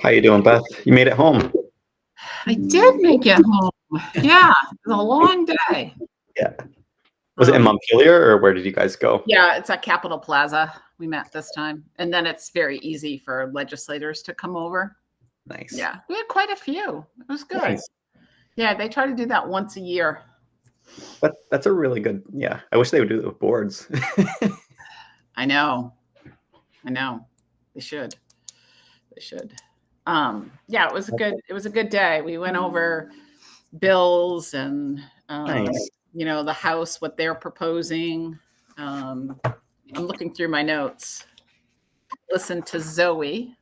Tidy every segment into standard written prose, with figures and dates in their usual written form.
How you doing, Beth? You made it home. I did make it home. Yeah, it was a long day. Yeah. Was it in Montpelier, or where did you guys go? Yeah, it's at Capitol Plaza. We met this time. And then it's very easy for legislators to come over. Nice. Yeah, we had quite a few. It was good. Nice. Yeah, they try to do that once a year. But that's a really good, yeah. I wish they would do it with boards. I know. They should. Yeah, it was a good day. We went over bills and Nice. the House, what they're proposing. I'm looking through my notes. Listen to Zoe.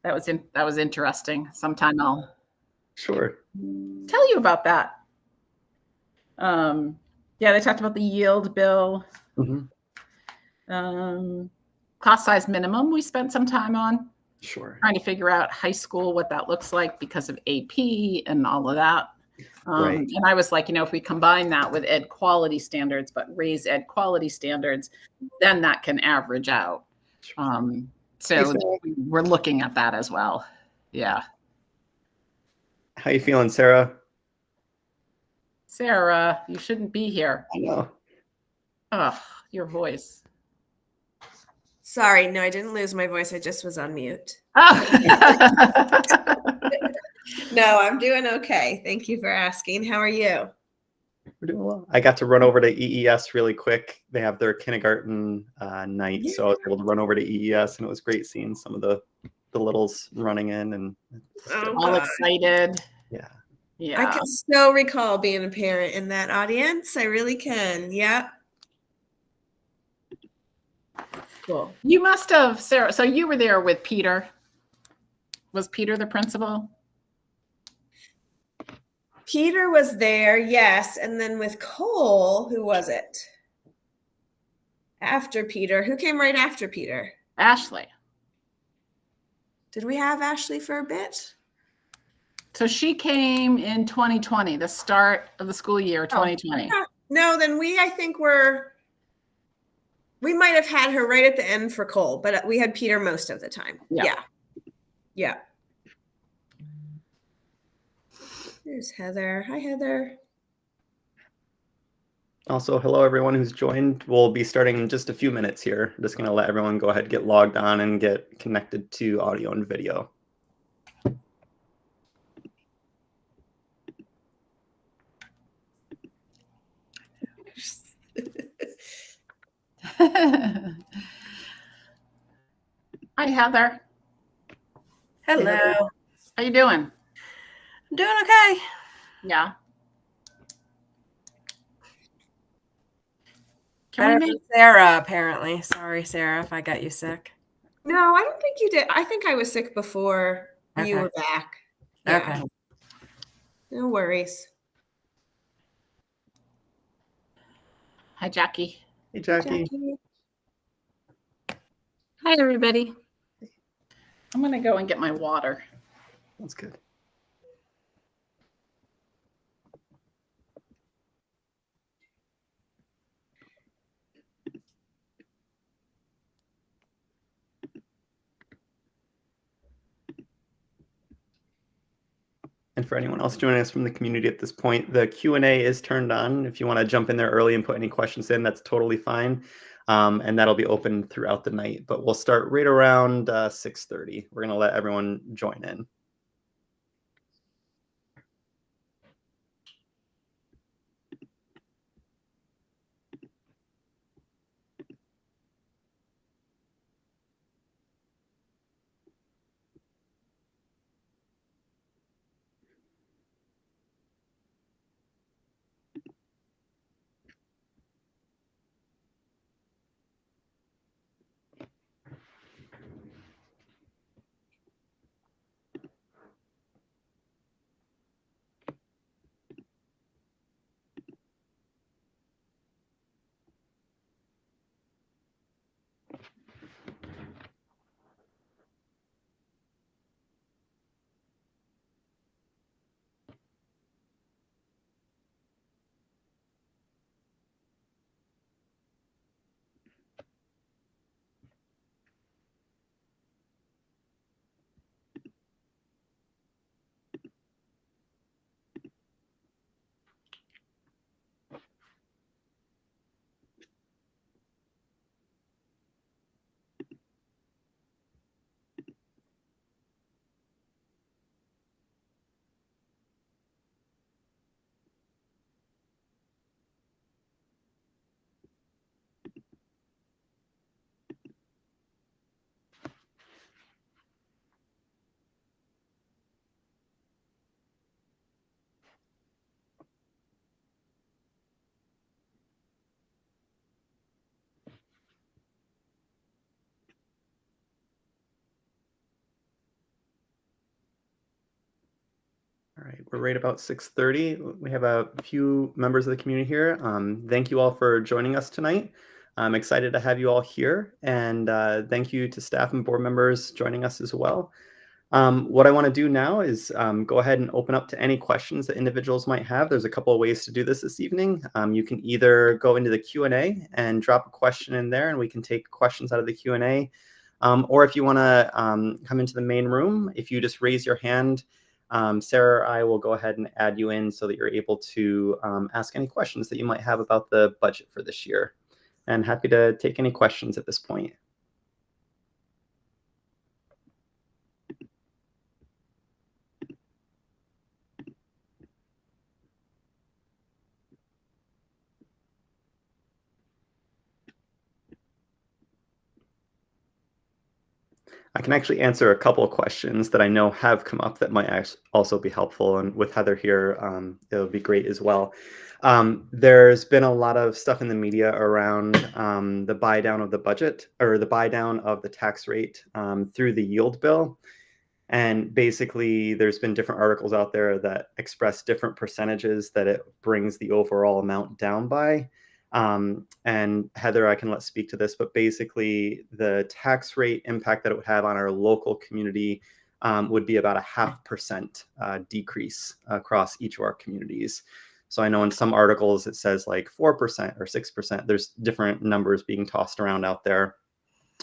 That was interesting. Sometime I'll Sure tell you about that. Yeah, they talked about the yield bill. Mm-hmm. Class size minimum we spent some time on. Sure. Trying to figure out high school, what that looks like because of AP and all of that. Right. And I was like, if we combine that with ed quality standards, but raise ed quality standards, then that can average out. So we're looking at that as well. Yeah. How you feeling, Sarah? Sarah, you shouldn't be here. I know. Oh, your voice. Sorry, no, I didn't lose my voice. I just was on mute. Oh. No, I'm doing okay. Thank you for asking. How are you? We're doing well. I got to run over to EES really quick. They have their kindergarten night, so I was able to run over to EES, and it was great seeing some of the littles running in and all excited. Yeah. I can so recall being a parent in that audience. I really can. Yeah. Cool. You must have, Sarah. So you were there with Peter. Was Peter the principal? Peter was there, yes. And then with Cole, who was it? After Peter. Who came right after Peter? Ashley. Did we have Ashley for a bit? So she came in 2020, the start of the school year, 2020. No, then I think we might have had her right at the end for Cole, but we had Peter most of the time. Yeah. There's Heather. Hi, Heather. Also, hello, everyone who's joined. We'll be starting in just a few minutes here. I'm just going to let everyone go ahead, get logged on, and get connected to audio and video. Hi, Heather. Hello. How you doing? I'm doing okay. Yeah. Better than Sarah, apparently. Sorry, Sarah, if I got you sick. No, I don't think you did. I think I was sick before you were back. Yeah. Okay. No worries. Hi, Jackie. Hey, Jackie. Hi, everybody. I'm going to go and get my water. That's good. And for anyone else joining us from the community at this point, the Q&A is turned on. If you want to jump in there early and put any questions in, that's totally fine. And that'll be open throughout the night. But we'll start right around 6:30. We're going to let everyone join in. right, we're right about 6:30. We have a few members of the community here. Thank you all for joining us tonight. I'm excited to have you all here, and thank you to staff and board members joining us as well. What I want to do now is go ahead and open up to any questions that individuals might have. There's a couple of ways to do this evening. You can either go into the Q&A and drop a question in there, and we can take questions out of the Q&A. Or if you want to come into the main room, if you just raise your hand, Sarah or I will go ahead and add you in so that you're able to ask any questions that you might have about the budget for this year. And happy to take any questions at this point. I can actually answer a couple of questions that I know have come up that might also be helpful. And with Heather here, it would be great as well. There's been a lot of stuff in the media around the buy down of the budget, or the buy down of the tax rate through the yield bill. And basically, there's been different articles out there that express different percentages that it brings the overall amount down by. And Heather, I can let speak to this, but basically the tax rate impact that it would have on our local community would be about a 0.5% decrease across each of our communities. So I know in some articles it says like 4% or 6%. There's different numbers being tossed around out there,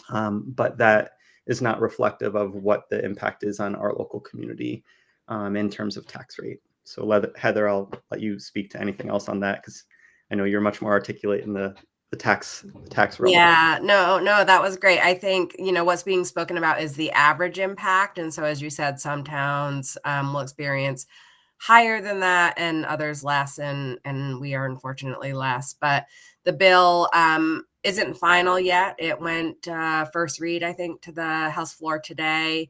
but that is not reflective of what the impact is on our local community in terms of tax rate. So Heather, I'll let you speak to anything else on that, because I know you're much more articulate in the tax realm. Yeah, no, that was great. I think, what's being spoken about is the average impact. And so, as you said, some towns will experience higher than that and others less. And we are unfortunately less. But the bill isn't final yet. It went first read, I think, to the House floor today.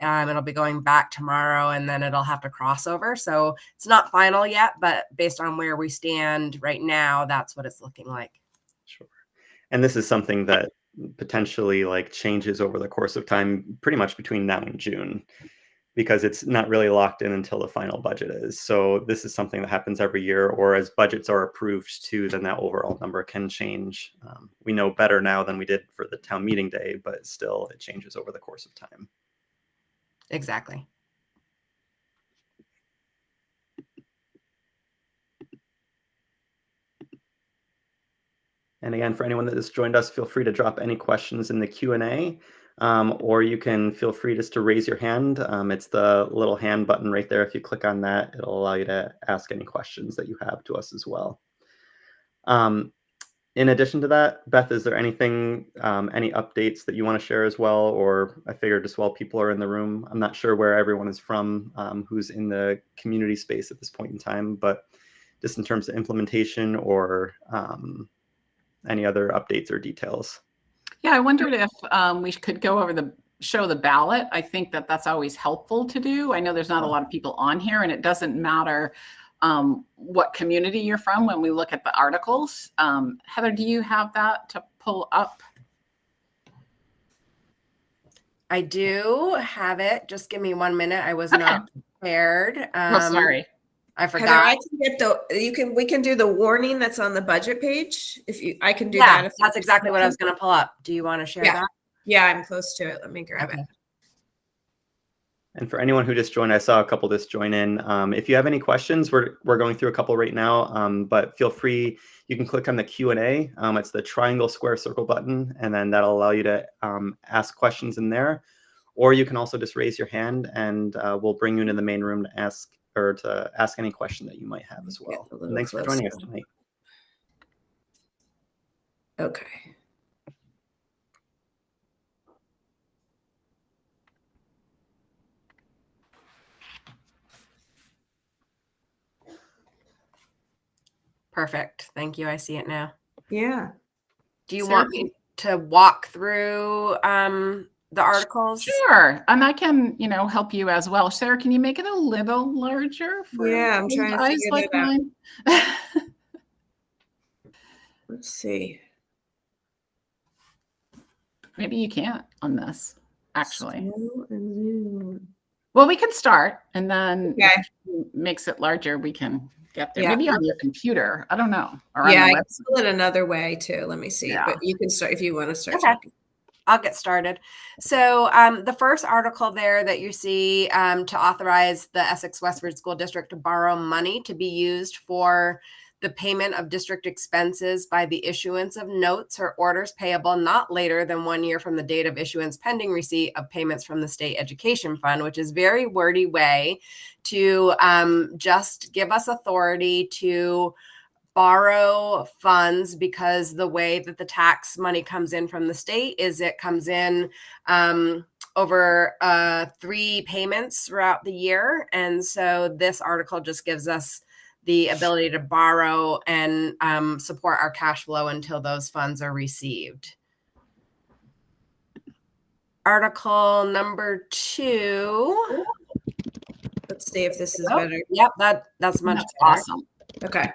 It'll be going back tomorrow, and then it'll have to cross over. So it's not final yet, but based on where we stand right now, that's what it's looking like. Sure. And this is something that potentially changes over the course of time, pretty much between now and June, because it's not really locked in until the final budget is. So this is something that happens every year, or as budgets are approved too, then that overall number can change. We know better now than we did for the town meeting day, but still it changes over the course of time. Exactly. And again, for anyone that has joined us, feel free to drop any questions in the Q&A, or you can feel free just to raise your hand. It's the little hand button right there. If you click on that, it'll allow you to ask any questions that you have to us as well. In addition to that, Beth, is there anything, any updates that you want to share as well? Or I figured just while people are in the room, I'm not sure where everyone is from who's in the community space at this point in time, but just in terms of implementation or any other updates or details. Yeah, I wondered if we could go over show the ballot. I think that's always helpful to do. I know there's not a lot of people on here, and it doesn't matter what community you're from when we look at the articles. Heather, do you have that to pull up? I do have it. Just give me 1 minute. I was not prepared. Sorry. I forgot. Heather, I can get we can do the warning that's on the budget page. I can do that. If that's exactly what I was going to pull up. Do you want to share that? Yeah, I'm close to it. Let me grab it. And for anyone who just joined, I saw a couple just join in. If you have any questions, we're going through a couple right now, but feel free, you can click on the Q&A. It's the triangle, square, circle button, and then that'll allow you to ask questions in there. Or you can also just raise your hand, and we'll bring you into the main room to ask any question that you might have as well. And thanks for joining us tonight. Okay. Perfect. Thank you. I see it now. Yeah. Do you want me to walk through the articles? Sure. And I can, help you as well. Sarah, can you make it a little larger? Yeah, I'm trying to eyes like mine? Let's see. Maybe you can't on this, actually. Well, we can start, and then Okay. if it makes it larger, we can get there. Yeah. Maybe on your computer. I don't know. Or Yeah, on I the can website. do it another way too. Let me see. Yeah. But you can start if you want to start Okay. talking. I'll get started. So the first article there that you see to authorize the Essex Westford School District to borrow money to be used for the payment of district expenses by the issuance of notes or orders payable not later than 1 year from the date of issuance pending receipt of payments from the State Education Fund, which is very wordy way to just give us authority to borrow funds, because the way that the tax money comes in from the state is it comes in over 3 payments throughout the year. And so this article just gives us the ability to borrow and support our cash flow until those funds are received. Article number 2. Let's see if this is better. Yep, that's much That's better. awesome. Okay.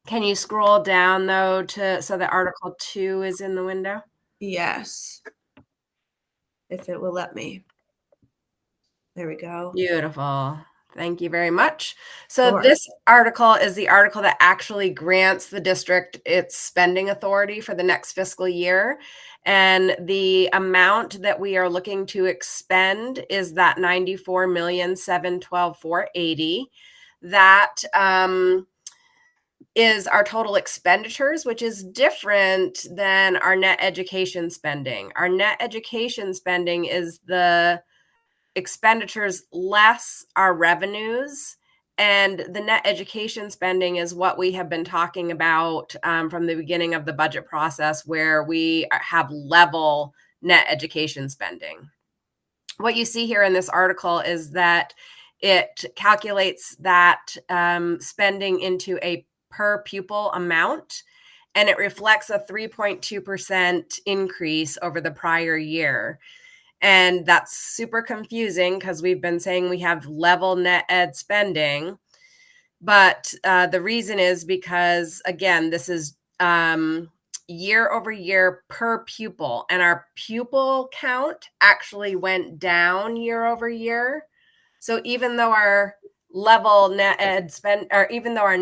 Can you scroll down though so that Article 2 is in the window? Yes. If it will let me. There we go. Beautiful. Thank you very much. So Sure. this article is the article that actually grants the district its spending authority for the next fiscal year. And the amount that we are looking to expend is that $94,712,480. That is our total expenditures, which is different than our net education spending. Our net education spending is the expenditures less our revenues, and the net education spending is what we have been talking about from the beginning of the budget process, where we have level net education spending. What you see here in this article is that it calculates that spending into a per pupil amount, and it reflects a 3.2% increase over the prior year. And that's super confusing because we've been saying we have level net ed spending. But the reason is because, again, this is year over year per pupil. And our pupil count actually went down year over year. So even though our level net ed spend, or even though our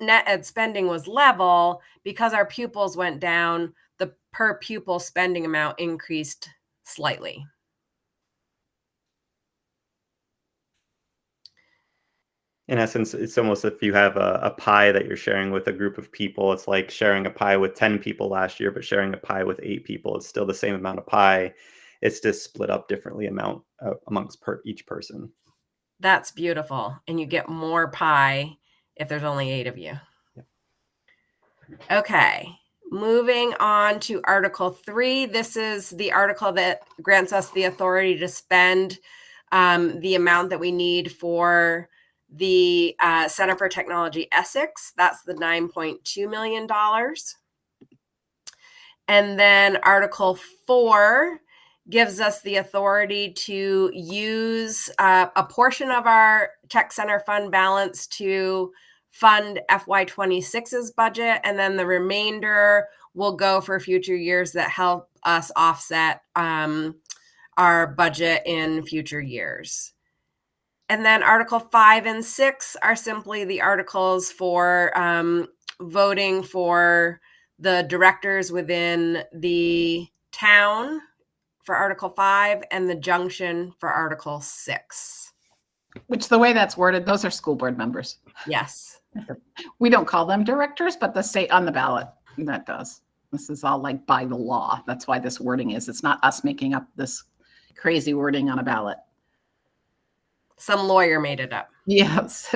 net ed spending was level, because our pupils went down, the per pupil spending amount increased slightly. In essence, it's almost if you have a pie that you're sharing with a group of people. It's like sharing a pie with 10 people last year, but sharing a pie with 8 people. It's still the same amount of pie. It's just split up differently amongst each person. That's beautiful. And you get more pie if there's only 8 of you. Yeah. Okay. Moving on to Article 3. This is the article that grants us the authority to spend the amount that we need for the Center for Technology Essex. That's the $9.2 million. And then Article 4 gives us the authority to use a portion of our Tech Center fund balance to fund FY26's budget, and then the remainder will go for future years that help us offset our budget in future years. And then Article 5 and 6 are simply the articles for voting for the directors within the town for Article 5 and the junction for Article 6. Which, the way that's worded, those are school board members. Yes. We don't call them directors, but the state on the ballot, that does. This is all like by the law. That's why this wording is. It's not us making up this crazy wording on a ballot. Some lawyer made it up. Yes.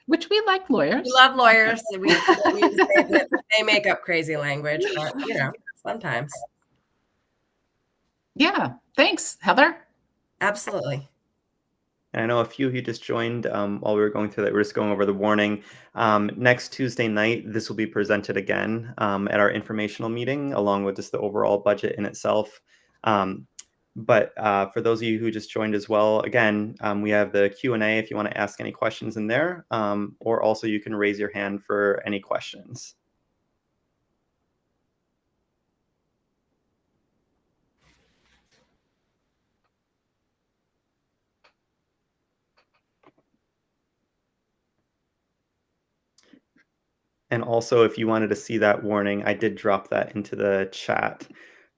Which we like lawyers. We love lawyers. They make up crazy language, but sometimes. Yeah. Thanks, Heather. Absolutely. And I know a few of you just joined while we were going through that. We're just going over the warning. Next Tuesday night, this will be presented again at our informational meeting, along with just the overall budget in itself. But for those of you who just joined as well, again, we have the Q&A if you want to ask any questions in there, or also you can raise your hand for any questions. And also, if you wanted to see that warning, I did drop that into the chat.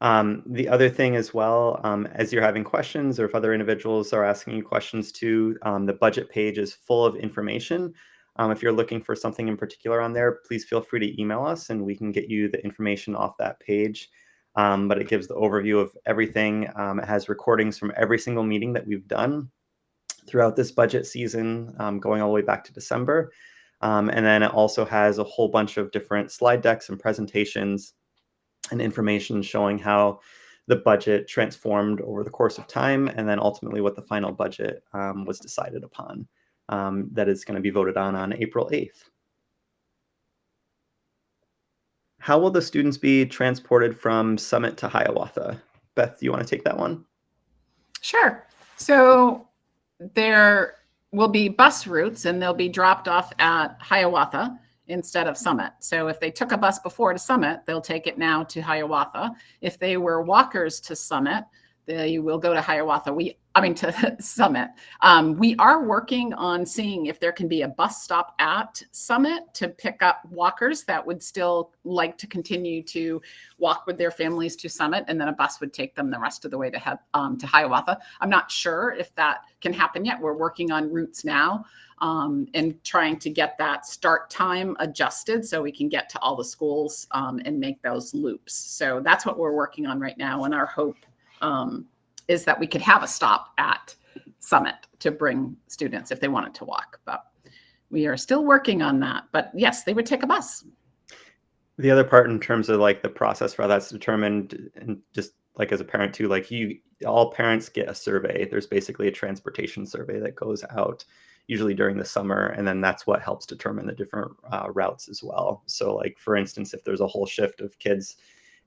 The other thing as well, as you're having questions or if other individuals are asking you questions too, the budget page is full of information. If you're looking for something in particular on there, please feel free to email us and we can get you the information off that page. But it gives the overview of everything. It has recordings from every single meeting that we've done throughout this budget season, going all the way back to December. And then it also has a whole bunch of different slide decks and presentations and information showing how the budget transformed over the course of time, and then ultimately what the final budget was decided upon. That is going to be voted on April 8th. How will the students be transported from Summit to Hiawatha? Beth, do you want to take that one? Sure. So there will be bus routes and they'll be dropped off at Hiawatha instead of Summit. So if they took a bus before to Summit, they'll take it now to Hiawatha. If they were walkers to Summit, they will go to Hiawatha. To Summit. We are working on seeing if there can be a bus stop at Summit to pick up walkers that would still like to continue to walk with their families to Summit, and then a bus would take them the rest of the way to Hiawatha. I'm not sure if that can happen yet. We're working on routes now and trying to get that start time adjusted so we can get to all the schools and make those loops. So that's what we're working on right now, and our hope is that we could have a stop at Summit to bring students if they wanted to walk. But we are still working on that. But yes, they would take a bus. The other part in terms of like the process for how that's determined, and just like as a parent too, like all parents get a survey. There's basically a transportation survey that goes out usually during the summer, and then that's what helps determine the different routes as well. So like, for instance, if there's a whole shift of kids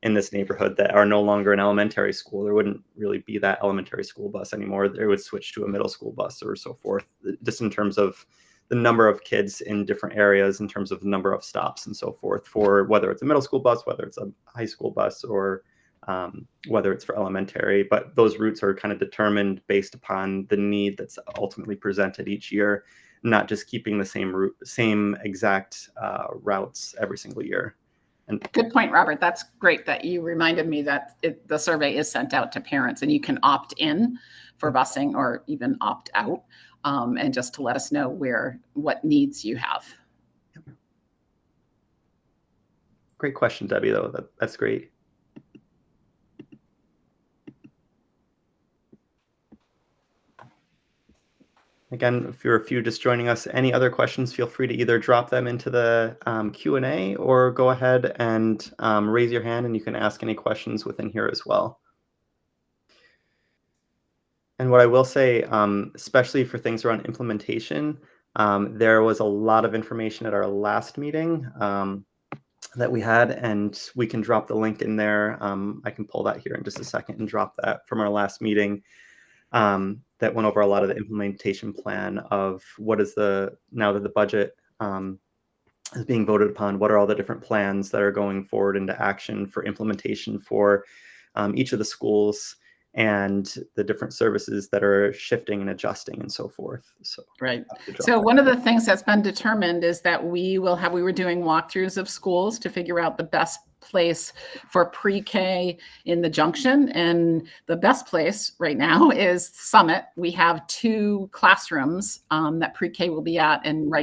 in this neighborhood that are no longer in elementary school, there wouldn't really be that elementary school bus anymore. They would switch to a middle school bus or so forth, just in terms of the number of kids in different areas, in terms of the number of stops and so forth, for whether it's a middle school bus, whether it's a high school bus, or whether it's for elementary. But those routes are kind of determined based upon the need that's ultimately presented each year, not just keeping the same exact routes every single year. And good point, Robert. That's great that you reminded me that the survey is sent out to parents and you can opt in for busing or even opt out, and just to let us know what needs you have. Great question, Debbie, though. That's great. Again, if you're a few just joining us, any other questions, feel free to either drop them into the Q&A or go ahead and raise your hand and you can ask any questions within here as well. And what I will say, especially for things around implementation, there was a lot of information at our last meeting that we had, and we can drop the link in there. I can pull that here in just a second and drop that from our last meeting. That went over a lot of the implementation plan of what is now that the budget is being voted upon, what are all the different plans that are going forward into action for implementation for each of the schools and the different services that are shifting and adjusting and so forth. So right. So one of the things that's been determined is that we were doing walkthroughs of schools to figure out the best place for pre-K in the junction, and the best place right now is Summit. We have 2 classrooms that pre-K will be at, and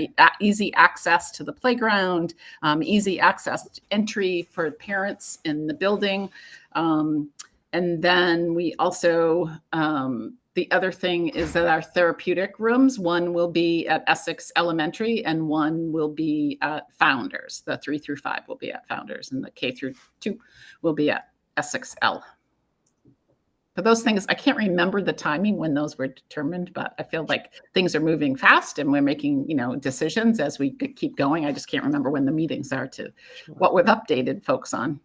easy access to the playground, easy access to entry for parents in the building. And then we also, the other thing is that our therapeutic rooms, one will be at Essex Elementary and one will be at Founders. The 3 through 5 will be at Founders and the K through 2 will be at Essex L. But those things, I can't remember the timing when those were determined, but I feel like things are moving fast and we're making, decisions as we keep going. I just can't remember when the meetings are what we've updated folks on.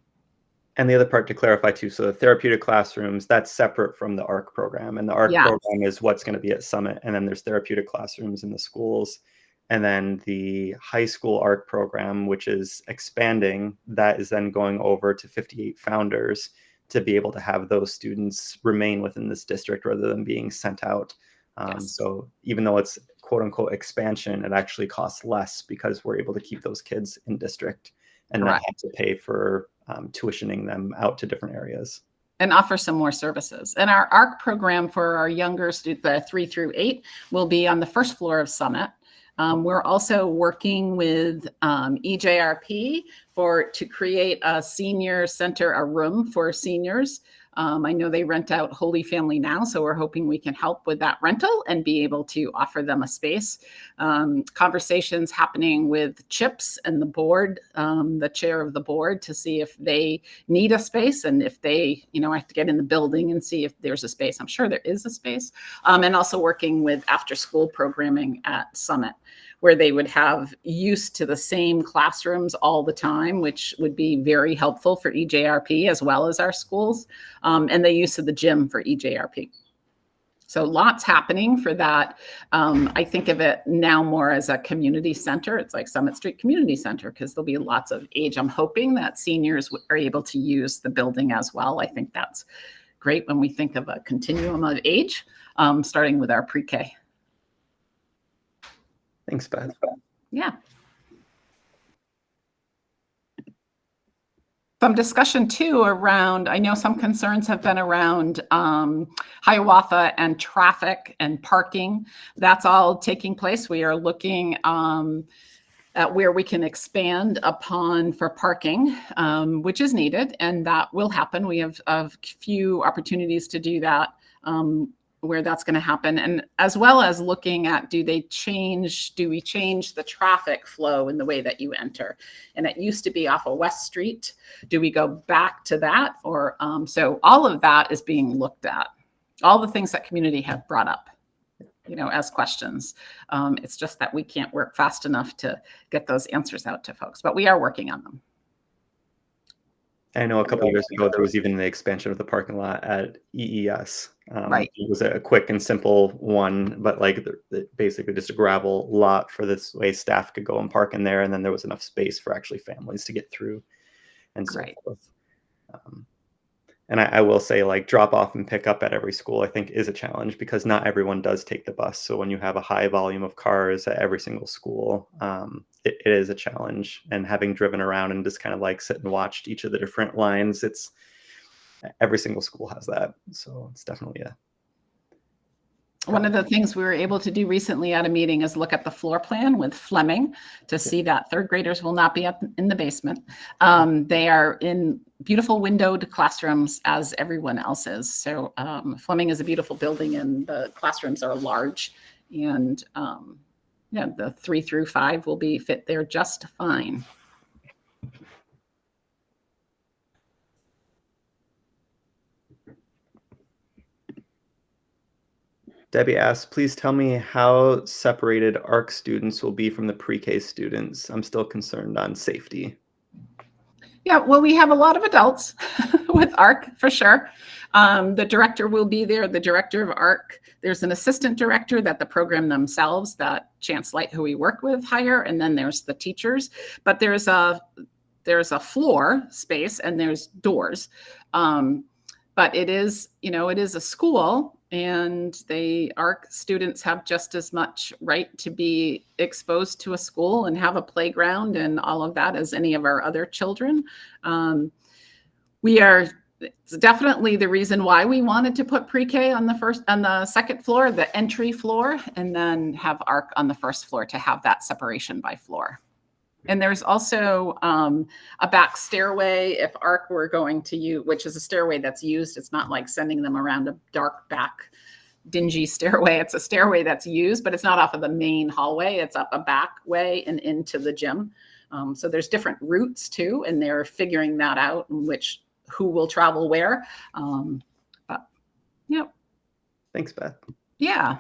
And the other part to clarify too, so the therapeutic classrooms, that's separate from the ARC program. And the ARC program is what's going to be at Summit. And then there's therapeutic classrooms in the schools. And then the high school ARC program, which is expanding, that is then going over to 58 Founders to be able to have those students remain within this district rather than being sent out. So even though it's quote unquote expansion, it actually costs less because we're able to keep those kids in district and not have to pay for tuitioning them out to different areas. And offer some more services. And our ARC program for our younger students, the 3 through 8, will be on the first floor of Summit. We're also working with EJRP to create a senior center, a room for seniors. I know they rent out Holy Family now, so we're hoping we can help with that rental and be able to offer them a space. Conversations happening with CHIPS and the board, the chair of the board, to see if they need a space and if they, have to get in the building and see if there's a space. I'm sure there is a space. And also working with after school programming at Summit, where they would have use to the same classrooms all the time, which would be very helpful for EJRP as well as our schools, and the use of the gym for EJRP. So lots happening for that. I think of it now more as a community center. It's like Summit Street Community Center, because there'll be lots of age. I'm hoping that seniors are able to use the building as well. I think that's great when we think of a continuum of age, starting with our pre-K. Thanks, Beth. Yeah. Some discussion too around, I know some concerns have been around Hiawatha and traffic and parking. That's all taking place. We are looking at where we can expand upon for parking, which is needed, and that will happen. We have a few opportunities to do that, where that's going to happen, and as well as looking at do we change the traffic flow in the way that you enter? And it used to be off of West Street. Do we go back to that? Or so all of that is being looked at. All the things that community have brought up, as questions. It's just that we can't work fast enough to get those answers out to folks, but we are working on them. I know a couple of years ago, there was even the expansion of the parking lot at EES. Right. It was a quick and simple one, but basically just a gravel lot for this way staff could go and park in there. And then there was enough space for actually families to get through and so forth. And I will say, drop off and pick up at every school, I think, is a challenge because not everyone does take the bus. So when you have a high volume of cars at every single school, it is a challenge. And having driven around and just kind of sit and watched each of the different lines, every single school has that. So it's definitely one of the things we were able to do recently at a meeting is look at the floor plan with Fleming to see that third graders will not be up in the basement. They are in beautiful windowed classrooms as everyone else is. So Fleming is a beautiful building and the classrooms are large, and the 3 through 5 will be fit there just fine. Debbie asks, please tell me how separated ARC students will be from the pre-K students. I'm still concerned on safety. Yeah, well, we have a lot of adults with ARC for sure. The director will be there, the director of ARC. There's an assistant director that the program themselves, that Chance Light, who we work with, hire, and then there's the teachers. But there's a floor space and there's doors. But it is, it is a school, and ARC students have just as much right to be exposed to a school and have a playground and all of that as any of our other children. It's definitely the reason why we wanted to put pre-K on the second floor, the entry floor, and then have ARC on the first floor to have that separation by floor. And there's also a back stairway if ARC were going to use, which is a stairway that's used. It's not like sending them around a dark back dingy stairway. It's a stairway that's used, but it's not off of the main hallway. It's up a back way and into the gym. So there's different routes too, and they're figuring that out, who will travel where. But yeah. Thanks, Beth. Yeah.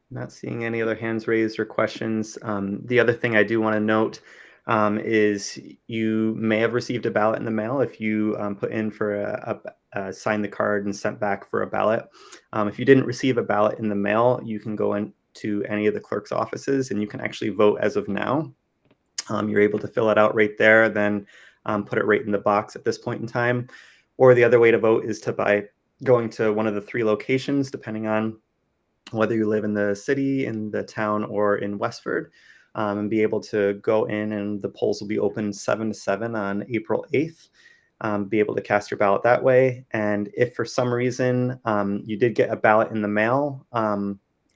Not seeing any other hands raised or questions. The other thing I do want to note is you may have received a ballot in the mail if you put in for sign the card and sent back for a ballot. If you didn't receive a ballot in the mail, you can go into any of the clerk's offices and you can actually vote as of now. You're able to fill it out right there, then put it right in the box at this point in time. Or the other way to vote is by going to one of the 3 locations, depending on whether you live in the city, in the town, or in Westford, and be able to go in, and the polls will be open 7 to 7 on April 8th. Be able to cast your ballot that way. And if for some reason you did get a ballot in the mail,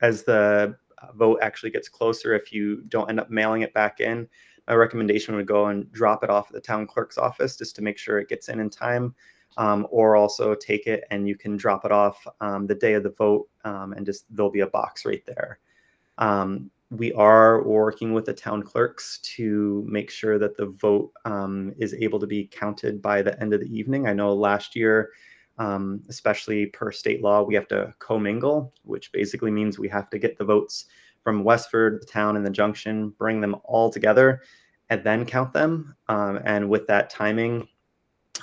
as the vote actually gets closer, if you don't end up mailing it back in, my recommendation would go and drop it off at the town clerk's office just to make sure it gets in time, or also take it and you can drop it off the day of the vote, and just there'll be a box right there. We are working with the town clerks to make sure that the vote is able to be counted by the end of the evening. I know last year, especially per state law, we have to commingle, which basically means we have to get the votes from Westford, the town, and the junction, bring them all together, and then count them. And with that timing,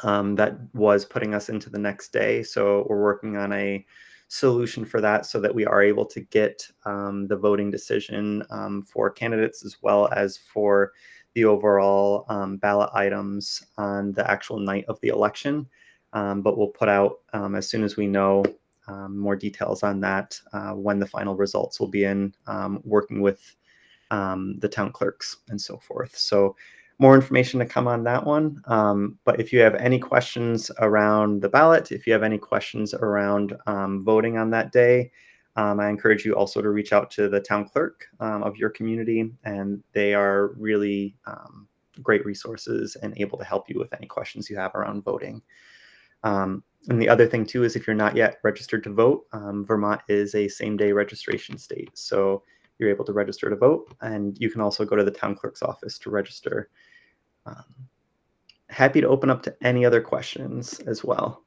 that was putting us into the next day. So we're working on a solution for that so that we are able to get the voting decision for candidates as well as for the overall ballot items on the actual night of the election. But we'll put out, as soon as we know more details on that, when the final results will be in, working with the town clerks and so forth. So more information to come on that one. But if you have any questions around the ballot, if you have any questions around voting on that day, I encourage you also to reach out to the town clerk of your community, and they are really great resources and able to help you with any questions you have around voting. And the other thing too is if you're not yet registered to vote, Vermont is a same-day registration state. So you're able to register to vote, and you can also go to the town clerk's office to register. Happy to open up to any other questions as well.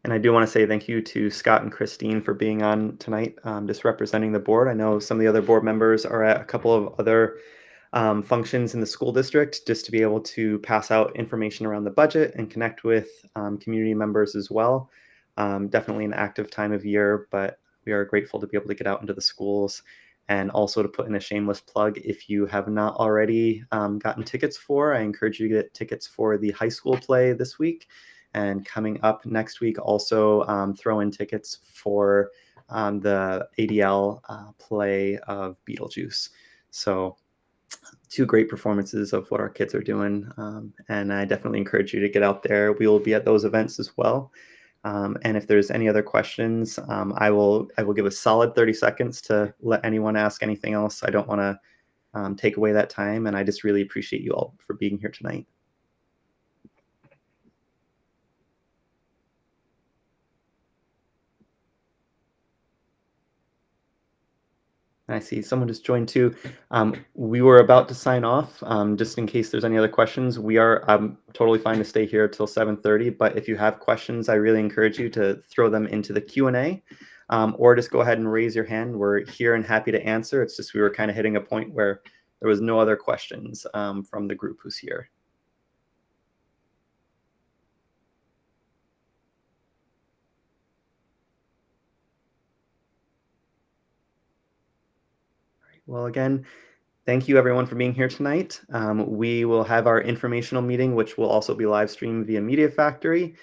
And I do want to say thank you to Scott and Christine for being on tonight, just representing the board. I know some of the other board members are at a couple of other functions in the school district, just to be able to pass out information around the budget and connect with community members as well. Definitely an active time of year, but we are grateful to be able to get out into the schools, and also to put in a shameless plug. If you have not already gotten tickets for, I encourage you to get tickets for the high school play this week. And coming up next week, also throw in tickets for the ADL play of Beetlejuice. So 2 great performances of what our kids are doing. And I definitely encourage you to get out there. We will be at those events as well. And if there's any other questions, I will give a solid 30 seconds to let anyone ask anything else. I don't want to take away that time. And I just really appreciate you all for being here tonight. I see someone just joined too. We were about to sign off, just in case there's any other questions. We are totally fine to stay here till 7:30, but if you have questions, I really encourage you to throw them into the Q&A, or just go ahead and raise your hand. We're here and happy to answer. It's just we were kind of hitting a point where there was no other questions from the group who's here. Well, again, thank you everyone for being here tonight. We will have our informational meeting, which will also be live streamed via Media Factory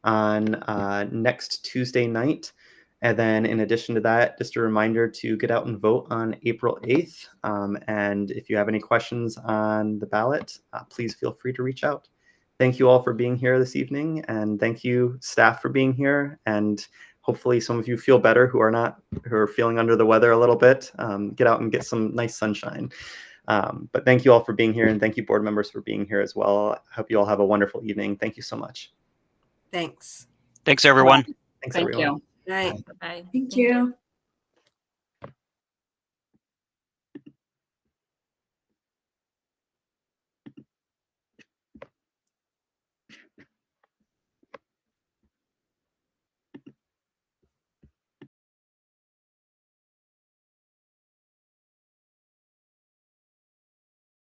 on next Tuesday night. And then in addition to that, just a reminder to get out and vote on April 8th. And if you have any questions on the ballot, please feel free to reach out. Thank you all for being here this evening, and thank you staff for being here. And hopefully some of you feel better who are feeling under the weather a little bit. Get out and get some nice sunshine. But thank you all for being here, and thank you board members for being here as well. I hope you all have a wonderful evening. Thank you so much. Thanks. Thanks, everyone. Thanks, Thank everyone. you. Night. Bye. Thank you.